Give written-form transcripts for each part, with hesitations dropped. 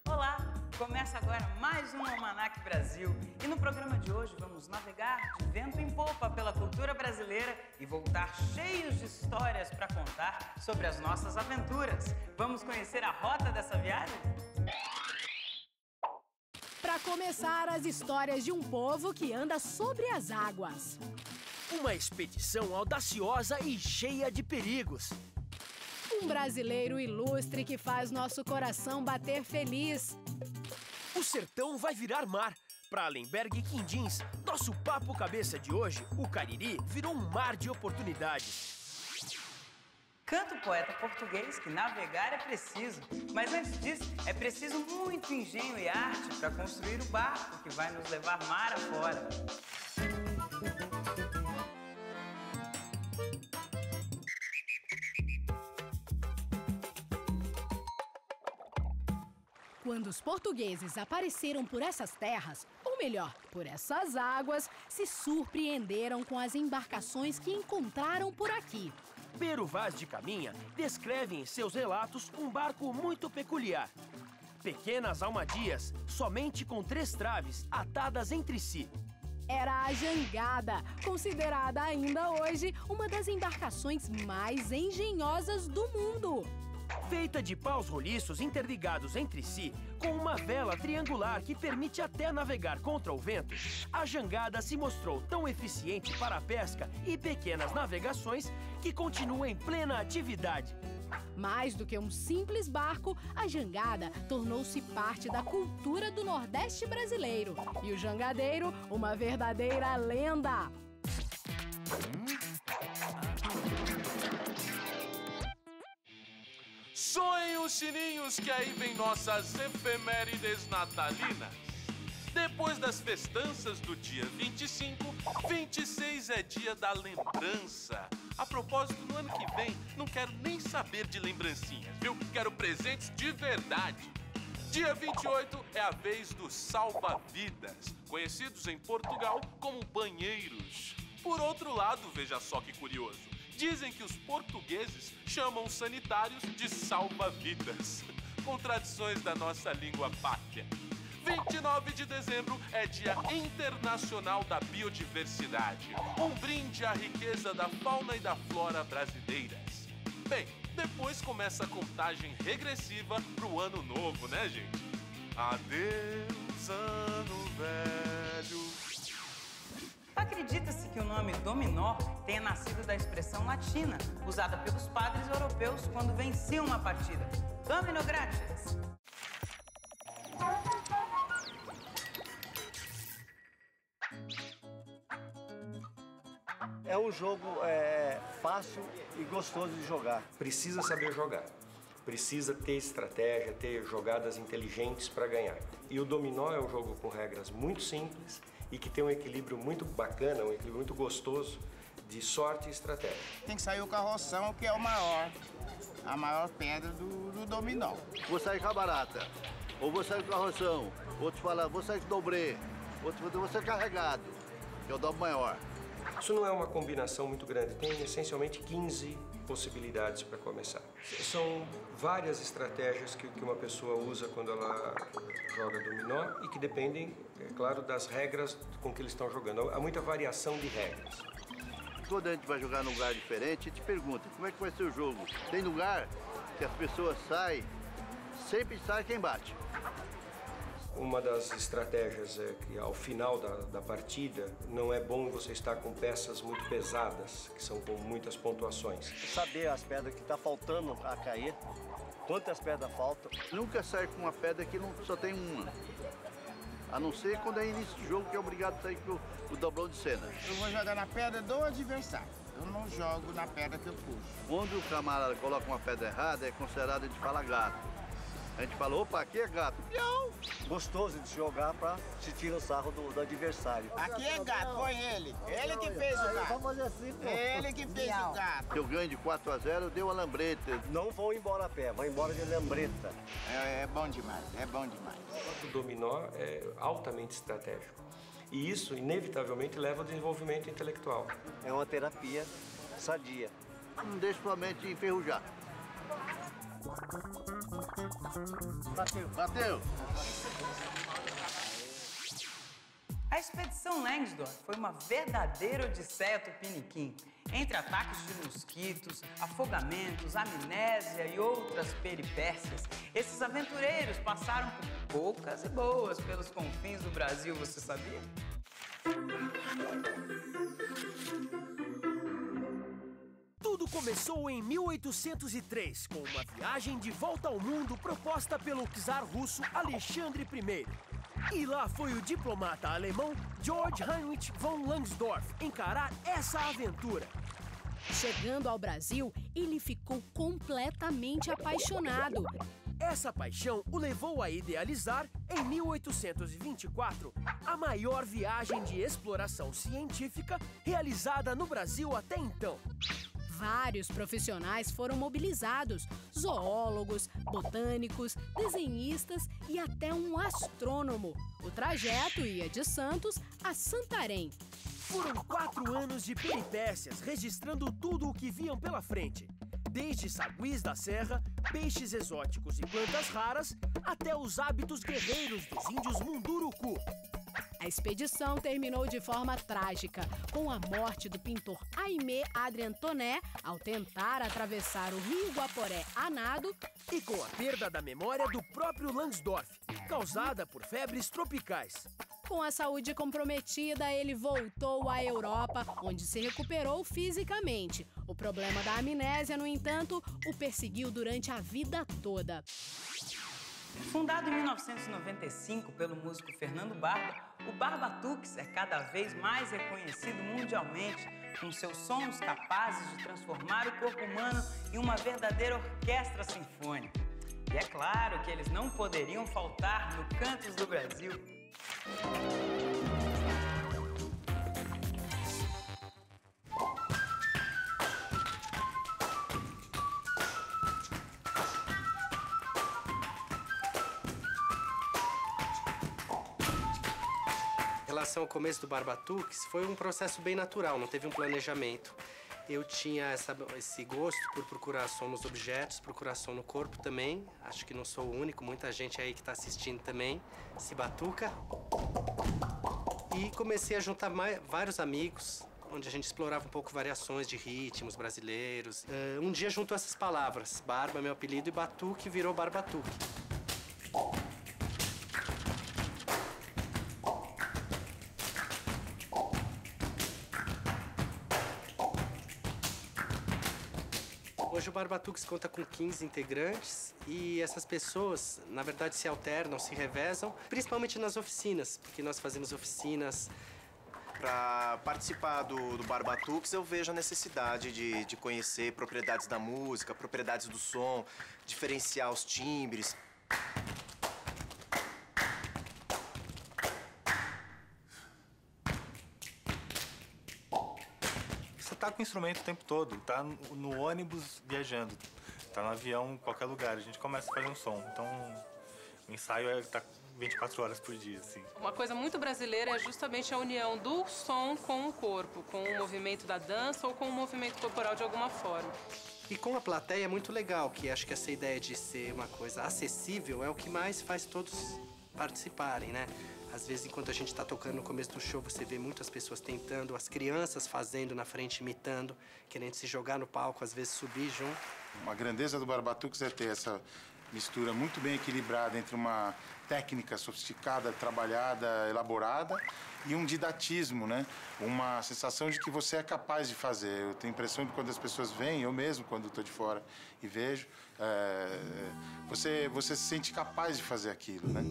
Olá! Começa agora mais um Almanac Brasil. E no programa de hoje vamos navegar de vento em popa pela cultura brasileira e voltar cheios de histórias para contar sobre as nossas aventuras. Vamos conhecer a rota dessa viagem? Para começar, as histórias de um povo que anda sobre as águas. Uma expedição audaciosa e cheia de perigos. Um brasileiro ilustre que faz nosso coração bater feliz. O sertão vai virar mar. Para Allenberg e Quindins, nosso papo cabeça de hoje, o Cariri, virou um mar de oportunidades. Canta o poeta português que navegar é preciso. Mas antes disso, é preciso muito engenho e arte para construir o barco que vai nos levar mar afora. Quando os portugueses apareceram por essas terras, ou melhor, por essas águas, se surpreenderam com as embarcações que encontraram por aqui. Pero Vaz de Caminha descreve em seus relatos um barco muito peculiar. Pequenas almadias, somente com 3 traves atadas entre si. Era a jangada, considerada ainda hoje uma das embarcações mais engenhosas do mundo. Feita de paus roliços interligados entre si, com uma vela triangular que permite até navegar contra o vento, a jangada se mostrou tão eficiente para a pesca e pequenas navegações que continua em plena atividade. Mais do que um simples barco, a jangada tornou-se parte da cultura do Nordeste brasileiro. E o jangadeiro, uma verdadeira lenda. Soem os sininhos que aí vem nossas efemérides natalinas. Depois das festanças do dia 25, 26 é dia da lembrança. A propósito, no ano que vem, não quero nem saber de lembrancinhas, viu? Quero presentes de verdade. Dia 28 é a vez dos salva-vidas, conhecidos em Portugal como banheiros. Por outro lado, veja só que curioso, dizem que os portugueses chamam os sanitários de salva-vidas. Contradições da nossa língua pátria. 29 de dezembro é Dia Internacional da Biodiversidade, um brinde à riqueza da fauna e da flora brasileiras. Bem, depois começa a contagem regressiva pro ano novo, né, gente? Adeus, ano velho. Acredita-se que o nome dominó tenha nascido da expressão latina, usada pelos padres europeus quando venciam uma partida. Domino grátis! É um jogo fácil e gostoso de jogar. Precisa saber jogar. Precisa ter estratégia, ter jogadas inteligentes para ganhar. E o dominó é um jogo com regras muito simples e que tem um equilíbrio muito bacana, um equilíbrio muito gostoso de sorte e estratégia. Tem que sair o carroção, que é a maior pedra do dominó. Vou sair com a barata, ou vou sair com o carroção, outros falam, vou sair com o dobrê, outros falam, vou sair carregado, que é o dobro maior. Isso não é uma combinação muito grande, tem essencialmente 15 possibilidades para começar. São várias estratégias que uma pessoa usa quando ela joga dominó e que dependem, é claro, das regras com que eles estão jogando. Há muita variação de regras. Quando a gente vai jogar num lugar diferente, a gente pergunta, como é que vai ser o jogo? Tem lugar que as pessoas saem, sempre sai quem bate. Uma das estratégias é que ao final da partida não é bom você estar com peças muito pesadas, que são com muitas pontuações. Saber as pedras que está faltando a cair, quantas pedras faltam. Nunca sai com uma pedra que só tem uma. A não ser quando é início de jogo que é obrigado a sair com o dobrão de cena. Eu vou jogar na pedra do adversário. Eu não jogo na pedra que eu puxo. Quando o camarada coloca uma pedra errada, é considerado, a gente fala gato. A gente fala, opa, aqui é gato. Piau! Gostoso de jogar para se tirar o sarro do adversário. Aqui é gato, foi ele. Ele que fez o gato. Vamos fazer assim, pô. Ele que fez o gato. Eu ganho de 4-0, deu a lambreta. Não vão embora a pé, vão embora de lambreta. É bom demais, é bom demais. O dominó é altamente estratégico. E isso, inevitavelmente, leva ao desenvolvimento intelectual. É uma terapia sadia. Não deixe sua mente enferrujar. Bateu, bateu! A expedição Langsdorff foi uma verdadeira odisseia tupiniquim. Entre ataques de mosquitos, afogamentos, amnésia e outras peripécias, esses aventureiros passaram por poucas e boas pelos confins do Brasil, você sabia? Tudo começou em 1803, com uma viagem de volta ao mundo proposta pelo czar russo Alexandre I. E lá foi o diplomata alemão Georg Heinrich von Langsdorff encarar essa aventura. Chegando ao Brasil, ele ficou completamente apaixonado. Essa paixão o levou a idealizar, em 1824, a maior viagem de exploração científica realizada no Brasil até então. Vários profissionais foram mobilizados: zoólogos, botânicos, desenhistas e até um astrônomo. O trajeto ia de Santos a Santarém. Foram 4 anos de peripécias, registrando tudo o que viam pela frente. Desde saguis da serra, peixes exóticos e plantas raras, até os hábitos guerreiros dos índios Munduruku. A expedição terminou de forma trágica, com a morte do pintor Aimé Adrien Toné ao tentar atravessar o rio Guaporé a nado e com a perda da memória do próprio Langsdorff, causada por febres tropicais. Com a saúde comprometida, ele voltou à Europa, onde se recuperou fisicamente. O problema da amnésia, no entanto, o perseguiu durante a vida toda. Fundado em 1995 pelo músico Fernando Barba, o Barbatuques é cada vez mais reconhecido mundialmente, com seus sons capazes de transformar o corpo humano em uma verdadeira orquestra sinfônica. E é claro que eles não poderiam faltar no Cantos do Brasil. Em relação ao começo do Barbatuques, foi um processo bem natural, não teve um planejamento. Eu tinha esse gosto por procurar som nos objetos, procurar som no corpo também. Acho que não sou o único, muita gente aí que está assistindo também se batuca. E comecei a juntar vários amigos, onde a gente explorava um pouco variações de ritmos brasileiros. Um dia juntou essas palavras, Barba, meu apelido, e Batuque virou Barbatuque. Hoje o Barbatuques conta com 15 integrantes e essas pessoas, na verdade, se alternam, se revezam, principalmente nas oficinas, porque nós fazemos oficinas. Para participar do Barbatuques, eu vejo a necessidade de conhecer propriedades da música, propriedades do som, diferenciar os timbres. Você tá com o instrumento o tempo todo, tá no ônibus viajando, tá no avião, em qualquer lugar. A gente começa a fazer um som. Então, o ensaio tá 24 horas por dia, assim. Uma coisa muito brasileira é justamente a união do som com o corpo, com o movimento da dança ou com o movimento corporal de alguma forma. E com a plateia é muito legal, que acho que essa ideia de ser uma coisa acessível é o que mais faz todos participarem, né? Às vezes, enquanto a gente está tocando no começo do show, você vê muitas pessoas tentando, as crianças fazendo na frente, imitando, querendo se jogar no palco, às vezes subir junto. A grandeza do Barbatuques é ter essa mistura muito bem equilibrada entre uma técnica sofisticada, trabalhada, elaborada e um didatismo, né? Uma sensação de que você é capaz de fazer. Eu tenho a impressão de quando as pessoas vêm, eu mesmo, quando estou de fora e vejo, você se sente capaz de fazer aquilo, né?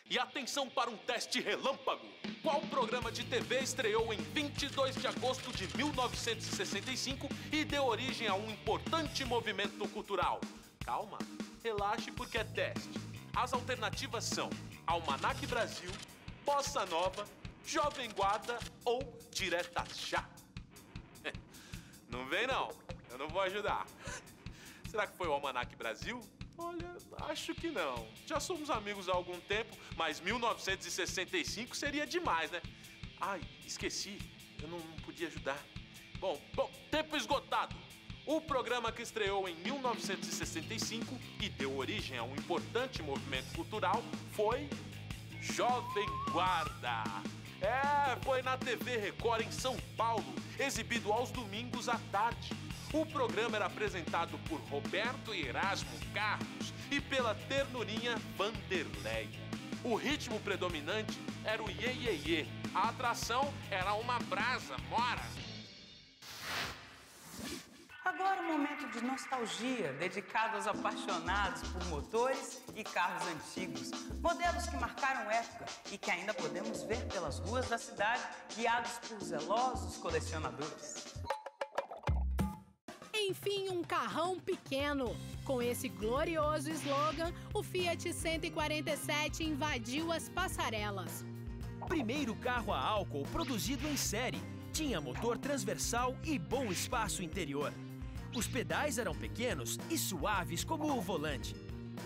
E atenção para um teste relâmpago. Qual programa de TV estreou em 22 de agosto de 1965 e deu origem a um importante movimento cultural? Calma, relaxe porque é teste. As alternativas são Almanac Brasil, Bossa Nova, Jovem Guarda ou Direta Já. Não vem, não. Eu não vou ajudar. Será que foi o Almanac Brasil? Olha, acho que não. Já somos amigos há algum tempo, mas 1965 seria demais, né? Ai, esqueci. Eu não podia ajudar. Bom, tempo esgotado. O programa que estreou em 1965 e deu origem a um importante movimento cultural foi Jovem Guarda. Foi na TV Record em São Paulo, exibido aos domingos à tarde. O programa era apresentado por Roberto Erasmo Carlos e pela ternurinha Vanderleia. O ritmo predominante era o iê, iê, iê. A atração era uma brasa mora. Agora um momento de nostalgia, dedicado aos apaixonados por motores e carros antigos. Modelos que marcaram época e que ainda podemos ver pelas ruas da cidade, guiados por zelosos colecionadores. Enfim, um carrão pequeno. Com esse glorioso slogan, o Fiat 147 invadiu as passarelas. Primeiro carro a álcool produzido em série. Tinha motor transversal e bom espaço interior. Os pedais eram pequenos e suaves como o volante.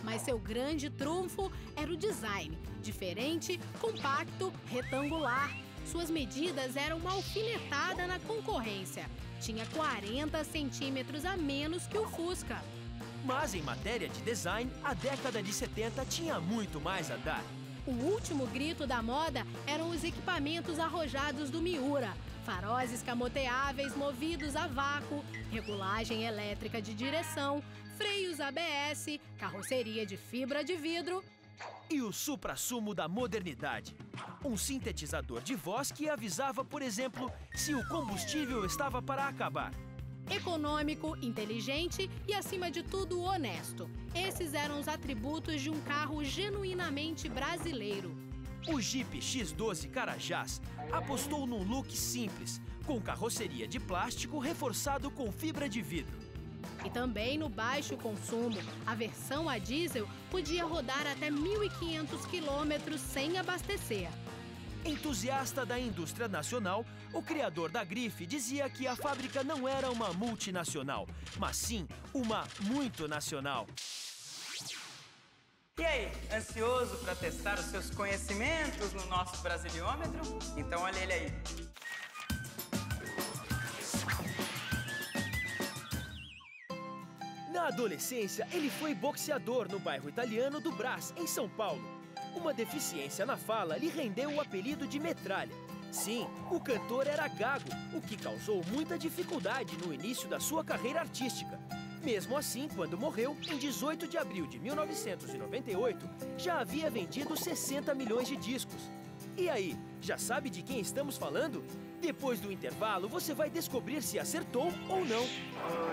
Mas seu grande trunfo era o design. Diferente, compacto, retangular. Suas medidas eram uma alfinetada na concorrência. Tinha 40 centímetros a menos que o Fusca. Mas em matéria de design, a década de 70 tinha muito mais a dar. O último grito da moda eram os equipamentos arrojados do Miura. Faróis escamoteáveis movidos a vácuo, regulagem elétrica de direção, freios ABS, carroceria de fibra de vidro... E o suprassumo da modernidade. Um sintetizador de voz que avisava, por exemplo, se o combustível estava para acabar. Econômico, inteligente e, acima de tudo, honesto. Esses eram os atributos de um carro genuinamente brasileiro. O Jeep X12 Carajás apostou num look simples, com carroceria de plástico reforçado com fibra de vidro. E também no baixo consumo, a versão a diesel podia rodar até 1.500 quilômetros sem abastecer. Entusiasta da indústria nacional, o criador da grife dizia que a fábrica não era uma multinacional, mas sim uma muito nacional. E aí, ansioso para testar os seus conhecimentos no nosso Brasiliômetro? Então olha ele aí. Na adolescência, ele foi boxeador no bairro italiano do Brás, em São Paulo. Uma deficiência na fala lhe rendeu o apelido de Metralha. Sim, o cantor era gago, o que causou muita dificuldade no início da sua carreira artística. Mesmo assim, quando morreu, em 18 de abril de 1998, já havia vendido 60 milhões de discos. E aí, já sabe de quem estamos falando? Depois do intervalo, você vai descobrir se acertou ou não.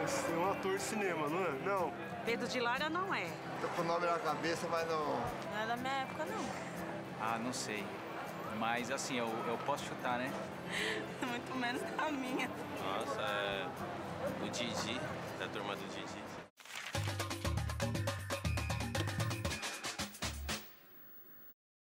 Esse é um ator de cinema, não é? Não. Pedro de Lara não é. Tô com o nome na cabeça, mas não... Não é da minha época, não. Ah, não sei. Mas assim, eu posso chutar, né? Muito menos da minha.